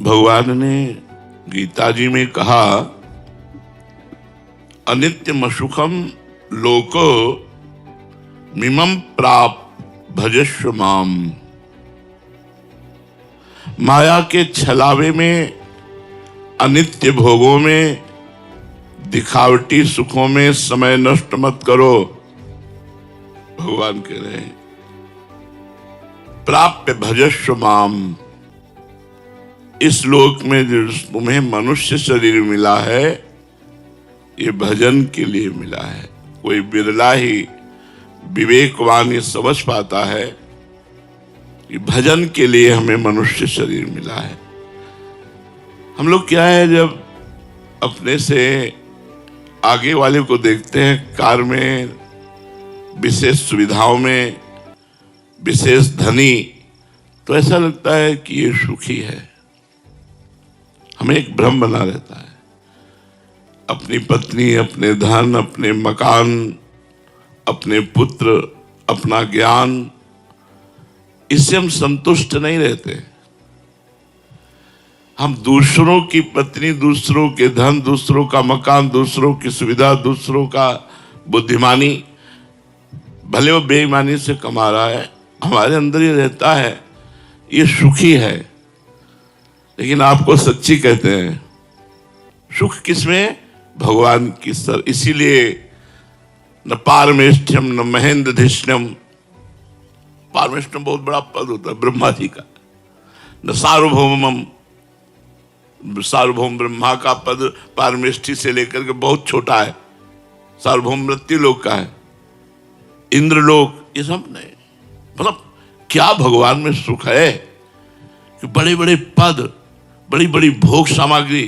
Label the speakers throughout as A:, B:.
A: भगवान ने गीता जी में कहा, अनित्यम सुखम लोको मिमम प्राप भजस्व माम। माया के छलावे में, अनित्य भोगों में, दिखावटी सुखों में समय नष्ट मत करो। भगवान कह रहे हैं प्राप्य भजस्व माम। इस लोक में जो तुम्हें मनुष्य शरीर मिला है, ये भजन के लिए मिला है। कोई बिरला ही विवेकवान ये समझ पाता है कि भजन के लिए हमें मनुष्य शरीर मिला है। हम लोग क्या है, जब अपने से आगे वाले को देखते हैं कार में, विशेष सुविधाओं में, विशेष धनी, तो ऐसा लगता है कि ये सुखी है। हमें एक भ्रम बना रहता है। अपनी पत्नी, अपने धन, अपने मकान, अपने पुत्र, अपना ज्ञान, इससे हम संतुष्ट नहीं रहते। हम दूसरों की पत्नी, दूसरों के धन, दूसरों का मकान, दूसरों की सुविधा, दूसरों का बुद्धिमानी, भले वो बेईमानी से कमा रहा है, हमारे अंदर ये रहता है, ये सुखी है। लेकिन आपको सच्ची कहते हैं, सुख किसमें? भगवान की सर। इसीलिए न पारमेष्ठ्यम न महेंद्र धिष्ण्यम। पारमेष्ठ्यम बहुत बड़ा पद होता है ब्रह्मा जी का। न सार्वभौमम, सार्वभौम ब्रह्मा का पद पारमेष्ठी से लेकर के बहुत छोटा है। सार्वभौम मृत्यु लोक का है, इंद्रलोक, ये सब नहीं। मतलब क्या भगवान में सुख है कि बड़े बड़े पद, बड़ी बड़ी भोग सामग्री,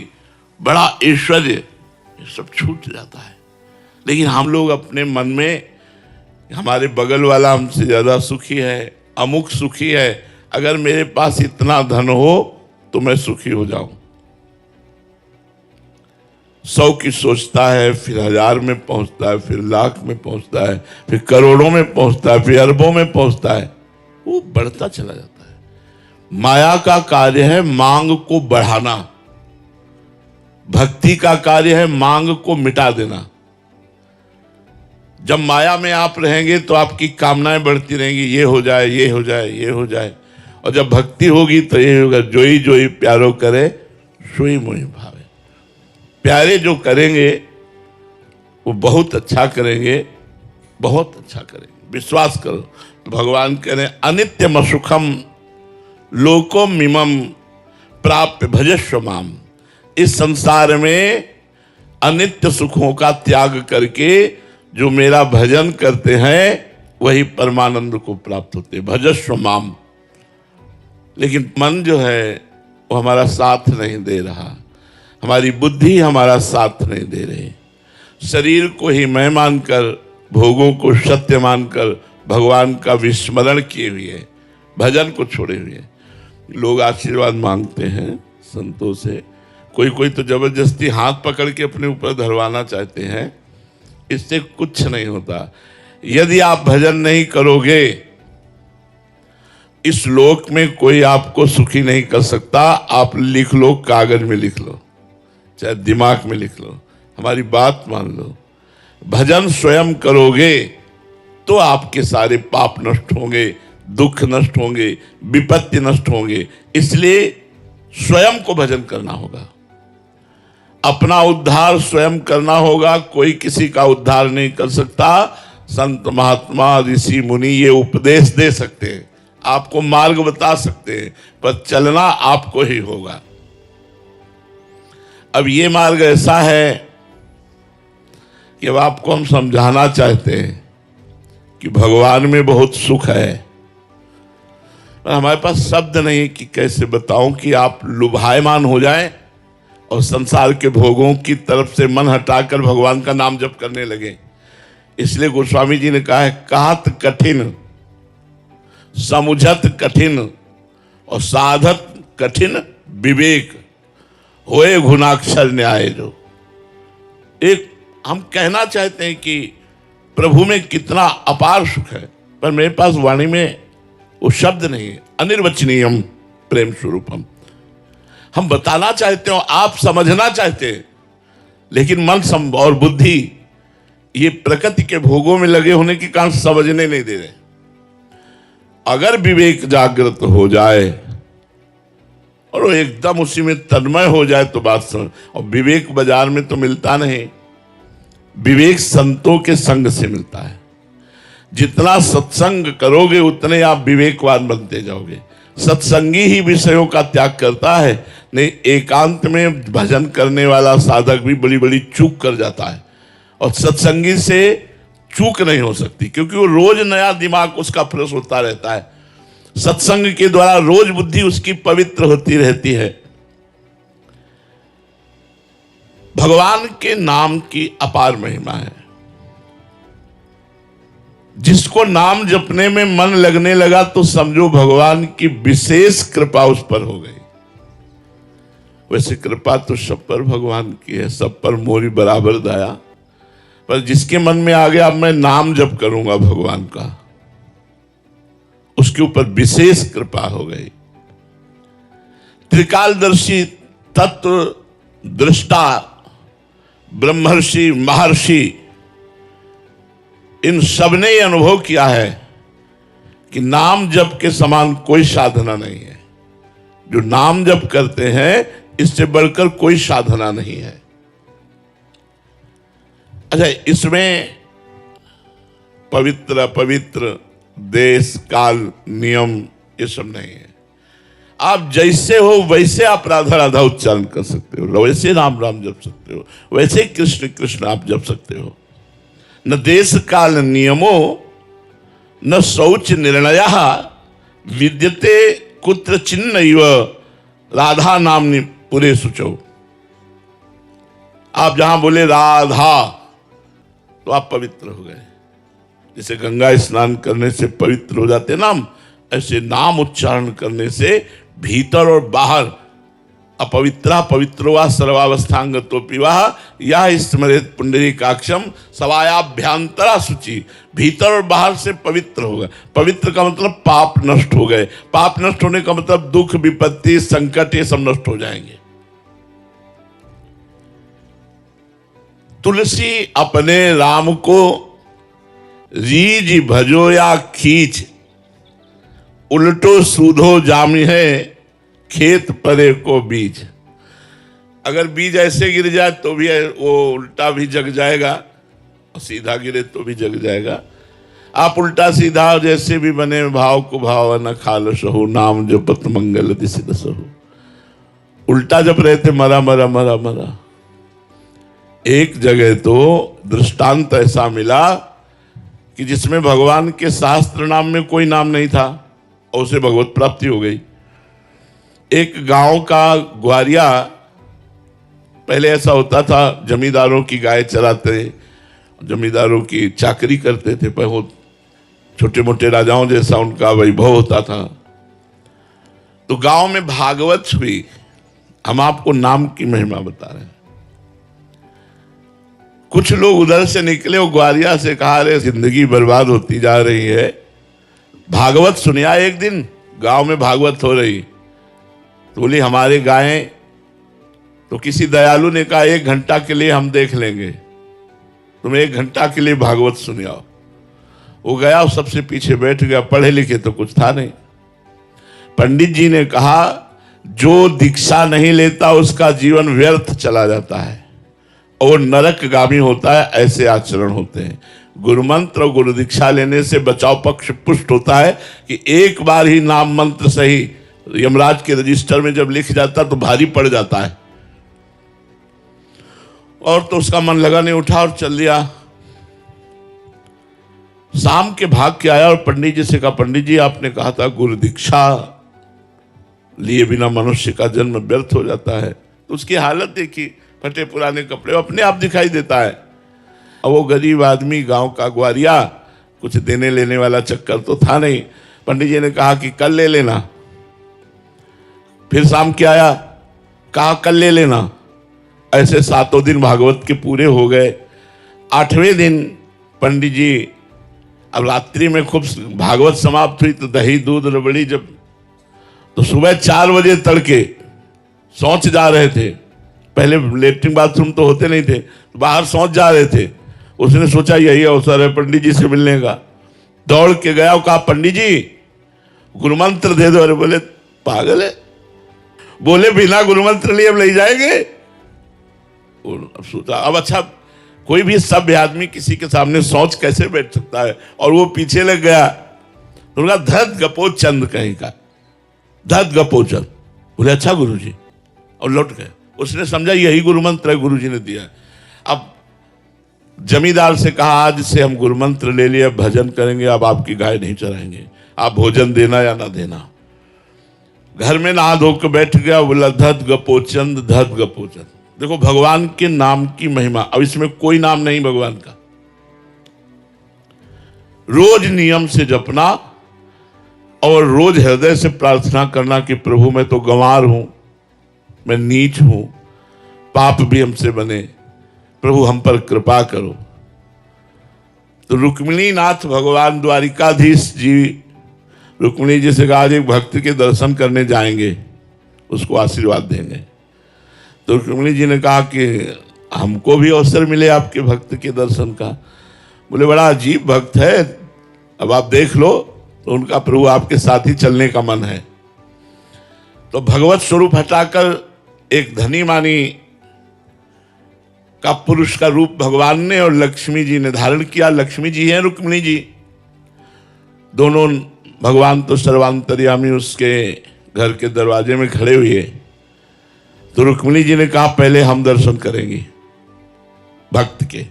A: बड़ा ऐश्वर्य, ये सब छूट जाता है। लेकिन हम लोग अपने मन में, हमारे बगल वाला हमसे ज्यादा सुखी है, अमुक सुखी है, अगर मेरे पास इतना धन हो तो मैं सुखी हो जाऊं। 100 की सोचता है, फिर 1000 में पहुंचता है, फिर लाख में पहुंचता है, फिर करोड़ों में पहुंचता है, फिर अरबों में पहुंचता है। वो बढ़ता चला जाता है। माया का कार्य है मांग को बढ़ाना, भक्ति का कार्य है मांग को मिटा देना। जब माया में आप रहेंगे तो आपकी कामनाएं बढ़ती रहेंगी, ये हो जाए, ये हो जाए, ये हो जाए। और जब भक्ति होगी तो ये होगा, जोई जोई प्यारो करे सोई मोहि भावे। प्यारे जो करेंगे वो बहुत अच्छा करेंगे, बहुत अच्छा करेंगे, विश्वास करो। भगवान कह रहे हैं अनित्यम सुखम लोको मिमम प्राप्य भजस्व माम। इस संसार में अनित्य सुखों का त्याग करके जो मेरा भजन करते हैं वही परमानंद को प्राप्त होते हैं। भजस्व माम। लेकिन मन जो है वो हमारा साथ नहीं दे रहा, हमारी बुद्धि हमारा साथ नहीं दे रही। शरीर को ही मैं मानकर, भोगों को सत्य मानकर भगवान का विस्मरण किए हुए, भजन को छोड़े हुए लोग आशीर्वाद मांगते हैं संतों से। कोई कोई तो जबरदस्ती हाथ पकड़ के अपने ऊपर धरवाना चाहते हैं। इससे कुछ नहीं होता। यदि आप भजन नहीं करोगे, इस लोक में कोई आपको सुखी नहीं कर सकता। आप लिख लो, कागज में लिख लो, चाहे दिमाग में लिख लो, हमारी बात मान लो। भजन स्वयं करोगे तो आपके सारे पाप नष्ट होंगे, दुख नष्ट होंगे, विपत्ति नष्ट होंगे। इसलिए स्वयं को भजन करना होगा, अपना उद्धार स्वयं करना होगा। कोई किसी का उद्धार नहीं कर सकता। संत महात्मा ऋषि मुनि ये उपदेश दे सकते हैं, आपको मार्ग बता सकते हैं, पर चलना आपको ही होगा। अब ये मार्ग ऐसा है कि अब आपको हम समझाना चाहते हैं कि भगवान में बहुत सुख है, पर हमारे पास शब्द नहीं कि कैसे बताऊं कि आप लुभायमान हो जाएं और संसार के भोगों की तरफ से मन हटाकर भगवान का नाम जप करने लगे। इसलिए गोस्वामी जी ने कहा है, कहत कठिन, समुझत कठिन और साधत कठिन विवेक, होए गुणाक्षर न्याय। जो एक हम कहना चाहते हैं कि प्रभु में कितना अपार सुख है, पर मेरे पास वाणी में वो शब्द नहीं है। अनिर्वचनीयम प्रेम स्वरूपम। हम बताना चाहते हो, आप समझना चाहते हैं, लेकिन मन और बुद्धि ये प्रकृति के भोगों में लगे होने के कारण समझने नहीं दे रहे। अगर विवेक जागृत हो जाए और वो एकदम उसी में तन्मय हो जाए तो बात समझ। और विवेक बाजार में तो मिलता नहीं, विवेक संतों के संग से मिलता है। जितना सत्संग करोगे उतने आप विवेकवान बनते जाओगे। सत्संगी ही विषयों का त्याग करता है, नहीं एकांत में भजन करने वाला साधक भी बड़ी बड़ी चूक कर जाता है। और सत्संगी से चूक नहीं हो सकती, क्योंकि वो रोज नया दिमाग उसका फ्रेश होता रहता है। सत्संग के द्वारा रोज बुद्धि उसकी पवित्र होती रहती है। भगवान के नाम की अपार महिमा है। जिसको नाम जपने में मन लगने लगा तो समझो भगवान की विशेष कृपा उस पर हो गई। वैसे कृपा तो सब पर भगवान की है, सब पर मोरी बराबर दया, पर जिसके मन में आ गया अब मैं नाम जप करूंगा भगवान का, उसके ऊपर विशेष कृपा हो गई। त्रिकालदर्शी, तत्व दृष्टा, ब्रह्मर्षि, महर्षि, इन सब ने यह अनुभव किया है कि नाम जप के समान कोई साधना नहीं है। जो नाम जप करते हैं इससे बढ़कर कोई साधना नहीं है। अच्छा, इसमें पवित्र अपवित्र, देश काल नियम ये सब नहीं है। आप जैसे हो वैसे आप राधा राधा उच्चारण कर सकते हो, वैसे राम राम जप सकते हो, वैसे कृष्ण कृष्ण आप जप सकते हो। न देश काल नियमो न शौच निर्णय विद्यते कुत्र चिन्नैव राधा नामनि पुरे शुचौ। आप जहां बोले राधा तो आप पवित्र हो गए। जैसे गंगा स्नान करने से पवित्र हो जाते नाम, ऐसे नाम उच्चारण करने से भीतर और बाहर अपवित्रा पवित्रोवा सर्वावस्थांगतो पिवाह या स्मरेत पुंडरीकाक्षम सवायाभ्यांतरा शुचि। भीतर और बाहर से पवित्र हो गए। पवित्र का मतलब पाप नष्ट हो गए। पाप नष्ट होने का मतलब दुख विपत्ति संकट ये सब नष्ट हो जाएंगे। तुलसी अपने राम को रीज भजो या खींच, उल्टो सूधो जामी है खेत परे को बीज। अगर बीज ऐसे गिर जाए तो भी वो उल्टा भी जग जाएगा, और सीधा गिरे तो भी जग जाएगा। आप उल्टा सीधा जैसे भी बने, भाव को भाव न खालस हो, नाम जपत मंगल दिस दस हो। उल्टा जप रहे थे मरा मरा मरा मरा। एक जगह तो दृष्टांत ऐसा मिला कि जिसमें भगवान के शास्त्र नाम में कोई नाम नहीं था और उसे भगवत प्राप्ति हो गई। एक गांव का ग्वारिया, पहले ऐसा होता था जमींदारों की गाय चराते, जमींदारों की चाकरी करते थे, बहुत छोटे मोटे राजाओं जैसा उनका वैभव होता था। तो गांव में भागवत हुई। हम आपको नाम की महिमा बता रहे हैं। कुछ लोग उधर से निकले और ग्वारिया से कहा, रे जिंदगी बर्बाद होती जा रही है, भागवत सुनिया। एक दिन गांव में भागवत हो रही तो बोली हमारे गायें, तो किसी दयालु ने कहा 1 घंटा के लिए हम देख लेंगे, तुम 1 घंटा के लिए भागवत सुनियाओ। वो गया और सबसे पीछे बैठ गया। पढ़े लिखे तो कुछ था नहीं। पंडित जी ने कहा जो दीक्षा नहीं लेता उसका जीवन व्यर्थ चला जाता है और नरकगामी होता है। ऐसे आचरण होते हैं। गुरु मंत्र और गुरु दीक्षा लेने से बचाव पक्ष पुष्ट होता है कि एक बार ही नाम मंत्र सही यमराज के रजिस्टर में जब लिख जाता तो भारी पड़ जाता है। और तो उसका मन लगा नहीं, उठा और चल दिया। शाम के भाग के आया और पंडित जी से कहा, पंडित जी आपने कहा था गुरु दीक्षा लिए बिना मनुष्य का जन्म व्यर्थ हो जाता है। तो उसकी हालत देखी, फटे पुराने कपड़े, अपने आप दिखाई देता है। और वो गरीब आदमी गांव का ग्वारिया, कुछ देने लेने वाला चक्कर तो था नहीं। पंडित जी ने कहा कि कल ले लेना। फिर शाम के आया, कहा कल ले लेना। ऐसे 7 दिन भागवत के पूरे हो गए। 8वें दिन पंडित जी, अब रात्रि में खूब भागवत समाप्त हुई तो दही दूध रबड़ी, जब तो सुबह 4 बजे तड़के शौच जा रहे थे, पहले लेटरिन बाथरूम तो होते नहीं थे, बाहर शौच जा रहे थे। उसने सोचा यही अवसर है पंडित जी से मिलने का, दौड़ के गया और कहा पंडित जी गुरुमंत्र दे दो। अरे बोले पागल है, बोले बिना गुरुमंत्र लिए हम ले जाएंगे। अब सोचा, अब अच्छा कोई भी सभ्य आदमी किसी के सामने शौच कैसे बैठ सकता है, और वो पीछे लग गया। तो उनका धत गपोत चंद कहीं का, धत गपोत चंद। बोले अच्छा गुरुजी, और लौट गए। उसने समझा यही गुरुमंत्र है, गुरुजी ने दिया। अब जमींदार से कहा आज से हम गुरुमंत्र ले लिए, भजन करेंगे, अब आपकी गाय नहीं चराएंगे, आप भोजन देना या ना देना। घर में नहा धो के बैठ गया, बोला धत गपोचंद, धत गपोचंद। देखो भगवान के नाम की महिमा। अब इसमें कोई नाम नहीं भगवान का, रोज नियम से जपना और रोज हृदय से प्रार्थना करना कि प्रभु मैं तो गंवार हूं, मैं नीच हूं, पाप भी हमसे बने, प्रभु हम पर कृपा करो। तो रुक्मिणी नाथ भगवान द्वारिकाधीश जी, रुक्मिणी जी से कहा आज एक भक्त के दर्शन करने जाएंगे, उसको आशीर्वाद देंगे। तो रुक्मिणी जी ने कहा कि हमको भी अवसर मिले आपके भक्त के दर्शन का। बोले बड़ा अजीब भक्त है, अब आप देख लो। तो उनका प्रभु आपके साथ ही चलने का मन है। तो भगवत स्वरूप हटाकर एक धनी मानी का पुरुष का रूप भगवान ने और लक्ष्मी जी ने धारण किया। लक्ष्मी जी हैं रुक्मिणी जी, दोनों। भगवान तो सर्वांतर्यामी उसके घर के दरवाजे में खड़े हुए। तो रुक्मिणी जी ने कहा पहले हम दर्शन करेंगे भक्त के।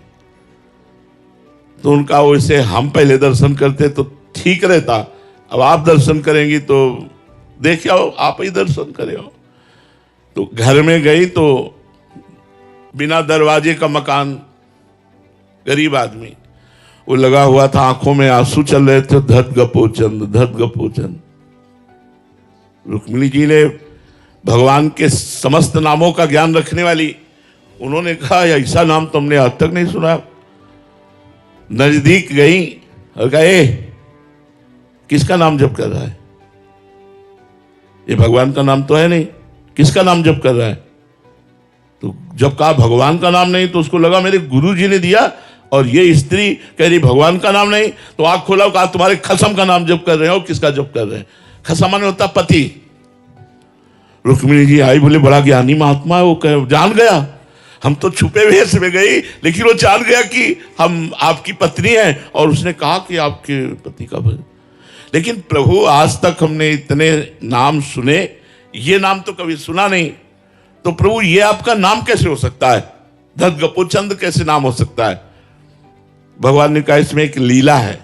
A: तो उनका वैसे हम पहले दर्शन करते तो ठीक रहता, अब आप दर्शन करेंगी तो देखिए आप ही दर्शन करे हो। तो घर में गई तो बिना दरवाजे का मकान, गरीब आदमी, वो लगा हुआ था, आंखों में आंसू चल रहे थे। धत गपोचंद, धत गपोचंद। रुक्मिणी जी ने भगवान के समस्त नामों का ज्ञान रखने वाली, उन्होंने कहा ऐसा नाम तुमने आज तक नहीं सुना। नजदीक गई और कहा किसका नाम जप कर रहा है? ये भगवान का नाम तो है नहीं, किसका नाम जप कर रहा है? तो जब कहा भगवान का नाम नहीं तो उसको लगा मेरे गुरु जी ने दिया, और ये स्त्री कह रही भगवान का नाम नहीं। तो आंख खोला, कहा तुम्हारे खसम का नाम जप कर रहे हो। किसका जप कर रहे हैं? खसम माने होता पति। रुक्मिणी जी आई, बोले बड़ा ज्ञानी महात्मा है, वो जान गया। हम तो छुपे वेश में गई, लेकिन वो जान गया कि हम आपकी पत्नी हैं, और उसने कहा कि आपके पति का भजन। लेकिन प्रभु आज तक हमने इतने नाम सुने, ये नाम तो कभी सुना नहीं। तो प्रभु ये आपका नाम कैसे हो सकता है? धत गपोचंद कैसे नाम हो सकता है? भगवान ने कहा इसमें एक लीला है।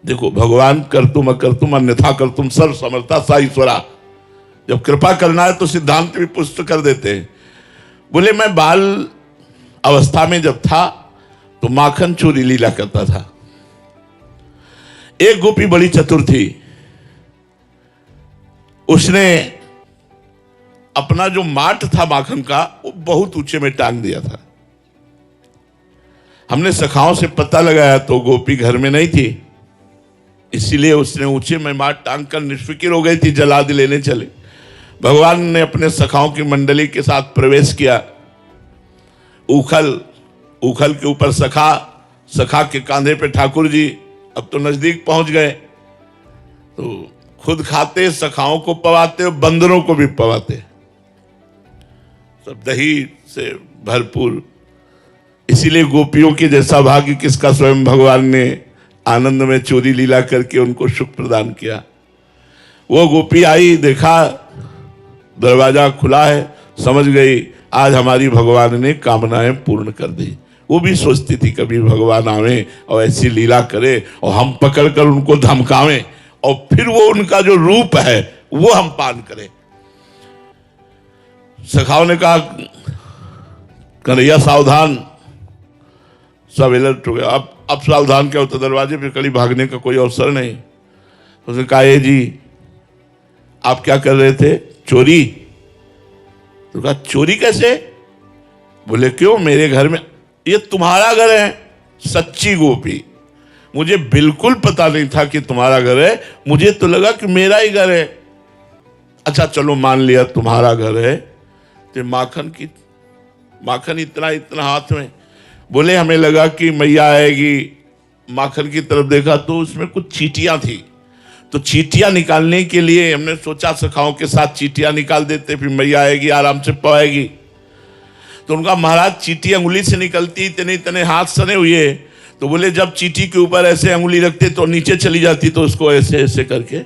A: देखो भगवान कर्तुम अकर्तुम अन्यथा कर्तुम सर्व समर्था सा ईश्वरा। जब कृपा करना है तो सिद्धांत भी पुष्ट कर देते हैं। बोले मैं बाल अवस्था में जब था तो माखन चोरी लीला करता था। एक गोपी बड़ी चतुर थी, उसने अपना जो माट था माखन का वो बहुत ऊंचे में टांग दिया था। हमने सखाओं से पता लगाया तो गोपी घर में नहीं थी, इसीलिए उसने ऊंचे में माट टांग कर निष्फिक्र हो गई थी, जलाद लेने चले। भगवान ने अपने सखाओं की मंडली के साथ प्रवेश किया। उखल के ऊपर सखा, सखा के कांधे पे ठाकुर जी। अब तो नजदीक पहुंच गए, तो खुद खाते, सखाओं को पवाते और बंदरों को भी पवाते, सब दही से भरपूर। इसीलिए गोपियों के जैसा भाग्य किसका? स्वयं भगवान ने आनंद में चोरी लीला करके उनको सुख प्रदान किया। वो गोपी आई, देखा दरवाजा खुला है, समझ गई आज हमारी भगवान ने कामनाएं पूर्ण कर दी। वो भी सोचती थी कभी भगवान आवे और ऐसी लीला करे और हम पकड़कर उनको धमकावें, और फिर वो उनका जो रूप है वो हम पान करें। सखाओं ने कहा कन्हैया सावधान। सब अलर्ट हो गया। अब सावधान क्या होता? दरवाजे पे खड़ी, भागने का कोई अवसर नहीं। उसने कहा ए जी आप क्या कर रहे थे? चोरी। तो कहा चोरी कैसे? बोले क्यों, मेरे घर में, ये तुम्हारा घर है? सच्ची गोपी, मुझे बिल्कुल पता नहीं था कि तुम्हारा घर है, मुझे तो लगा कि मेरा ही घर है। अच्छा चलो मान लिया तुम्हारा घर है, तो माखन इतना इतना हाथ में, बोले हमें लगा कि मैया आएगी, माखन की तरफ देखा तो उसमें कुछ चींटियां थी, तो चींटियां निकालने के लिए हमने सोचा सखाओं के साथ चींटियां निकाल देते, फिर मैया आएगी आराम से पवाएगी। तो उनका महाराज चींटी अंगुली से निकलती, इतने इतने हाथ सने हुए, तो बोले जब चींटी के ऊपर ऐसे अंगुली रखते तो नीचे चली जाती, तो उसको ऐसे ऐसे करके,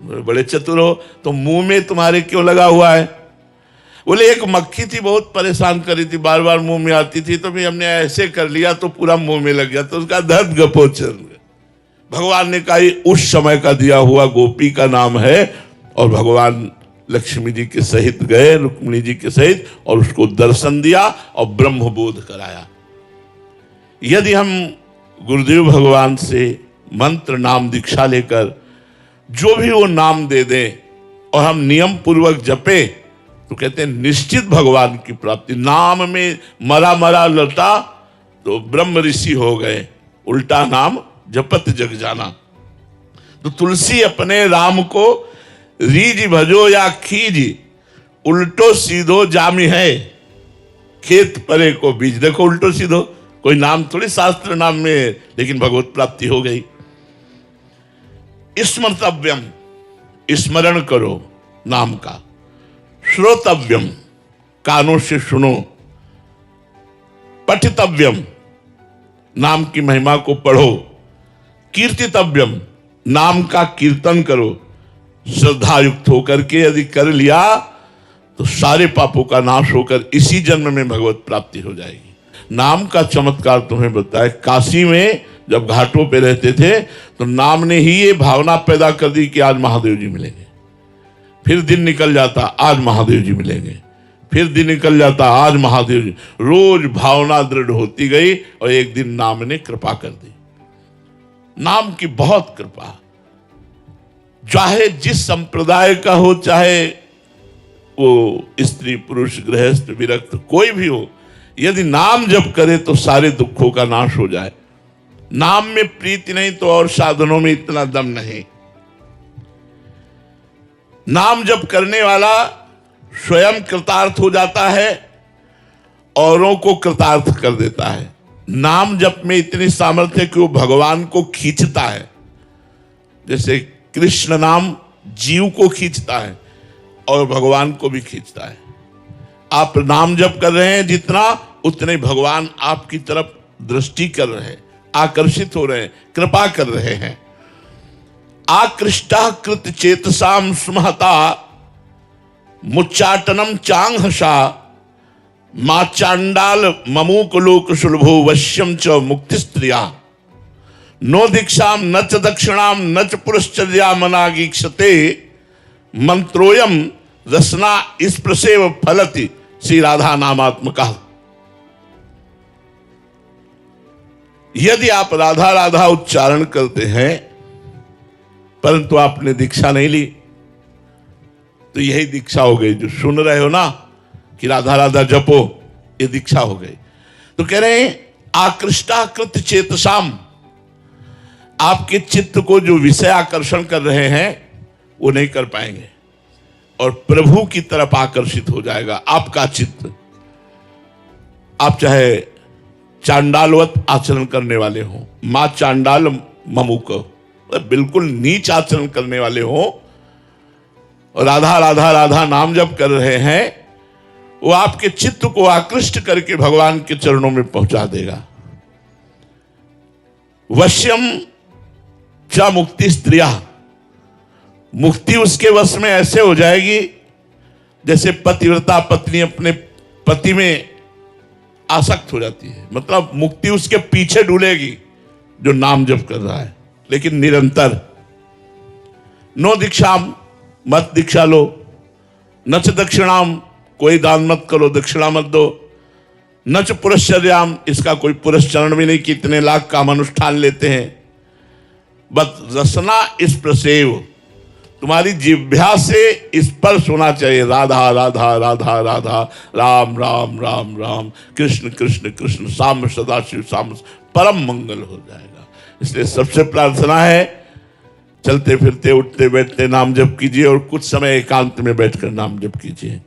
A: बड़े चतुर हो, तो मुंह में तुम्हारे क्यों लगा हुआ है? बोले एक मक्खी थी बहुत परेशान कर रही थी, बार बार मुंह में आती थी, तो भी हमने ऐसे कर लिया तो पूरा मुंह में लग गया, तो उसका दर्द गपोचन। भगवान ने कहा उस समय का दिया हुआ गोपी का नाम है, और भगवान लक्ष्मी जी के सहित गए, रुक्मिणी जी के सहित, और उसको दर्शन दिया और ब्रह्मबोध कराया। यदि हम गुरुदेव भगवान से मंत्र नाम दीक्षा लेकर जो भी वो नाम दे दें और हम नियम पूर्वक जपे, तो कहते हैं निश्चित भगवान की प्राप्ति। नाम में मरा मरा लता तो ब्रह्म ऋषि हो गए, उल्टा नाम जपत जग जाना। तो तुलसी अपने राम को रीज भजो या खीज, उल्टो सीधो जामी है, खेत परे को बीज। देखो उल्टो सीधो कोई नाम थोड़ी शास्त्र नाम में है, लेकिन भगवत प्राप्ति हो गई। स्मर्तव्यम, स्मरण करो नाम का। श्रोतव्यम, कानों से सुनो। पठितव्यम, नाम की महिमा को पढ़ो। कीर्तितव्यम, नाम का कीर्तन करो। श्रद्धायुक्त होकर के यदि कर लिया तो सारे पापों का नाश होकर इसी जन्म में भगवत प्राप्ति हो जाएगी। नाम का चमत्कार तुम्हें बताए, काशी में जब घाटों पे रहते थे तो नाम ने ही ये भावना पैदा कर दी कि आज महादेव जी मिलेंगे। फिर दिन निकल जाता, आज महादेव जी मिलेंगे। फिर दिन निकल जाता, आज महादेव जी। रोज भावना दृढ़ होती गई और एक दिन नाम ने कृपा कर दी। नाम की बहुत कृपा, चाहे जिस संप्रदाय का हो, चाहे वो स्त्री पुरुष गृहस्थ विरक्त कोई भी हो, यदि नाम जप करे तो सारे दुखों का नाश हो जाए। नाम में प्रीति नहीं तो और साधनों में इतना दम नहीं। नाम जप करने वाला स्वयं कृतार्थ हो जाता है, औरों को कृतार्थ कर देता है। नाम जप में इतनी सामर्थ्य है कि वो भगवान को खींचता है। जैसे कृष्ण नाम जीव को खींचता है और भगवान को भी खींचता है। आप नाम जप कर रहे हैं जितना, उतने भगवान आपकी तरफ दृष्टि कर रहे हैं, आकर्षित हो रहे हैं, कृपा कर रहे हैं। आकृष्टा कृत चेतसाम स्महता मुच्चाटनम चांगहसा, मां चांडाल ममूक लोक सुलभो वश्यम च मुक्ति स्त्रिया, नो दीक्षाम न च दक्षिणाम न च पुरश्चर्या मनागीक्षते, मंत्रोयम रसना स्पृशेव फलति। श्री राधा नामात्मका। यदि आप राधा राधा उच्चारण करते हैं परंतु आपने दीक्षा नहीं ली, तो यही दीक्षा हो गई। जो सुन रहे हो ना कि राधा राधा जपो, ये दीक्षा हो गई। तो कह रहे हैं आकृष्टाकृत चेतसाम, आपके चित्त को जो विषय आकर्षण कर रहे हैं वो नहीं कर पाएंगे और प्रभु की तरफ आकर्षित हो जाएगा आपका चित्त। आप चाहे चांडालवत आचरण करने वाले हो, मां चांडाल ममुक, बिल्कुल नीच आचरण करने वाले हो, और राधा राधा राधा नाम जप कर रहे हैं, वो आपके चित्त को आकृष्ट करके भगवान के चरणों में पहुंचा देगा। वश्यम च मुक्ति स्त्रिया, मुक्ति उसके वश में ऐसे हो जाएगी जैसे पतिव्रता पत्नी अपने पति में आसक्त हो जाती है। मतलब मुक्ति उसके पीछे डूलेगी जो नाम जप कर रहा है, लेकिन निरंतर। नो दीक्षाम, मत दीक्षा लो। न च दक्षिणाम, कोई दान मत करो, दक्षिणा मत दो। न च पुरश्चर्याम, इसका कोई पुरस्चरण भी नहीं, कितने लाख काम अनुष्ठान लेते हैं। बस रसना स्पर्शेव, तुम्हारी जिह्वा से स्पर्श होना चाहिए। राधा राधा राधा राधा, राम राम राम राम, कृष्ण कृष्ण कृष्ण, साम सदाशिव साम, परम मंगल हो जाएगा। इसलिए सबसे प्रार्थना है चलते फिरते उठते बैठते नाम जप कीजिए और कुछ समय एकांत में बैठकर नाम जप कीजिए।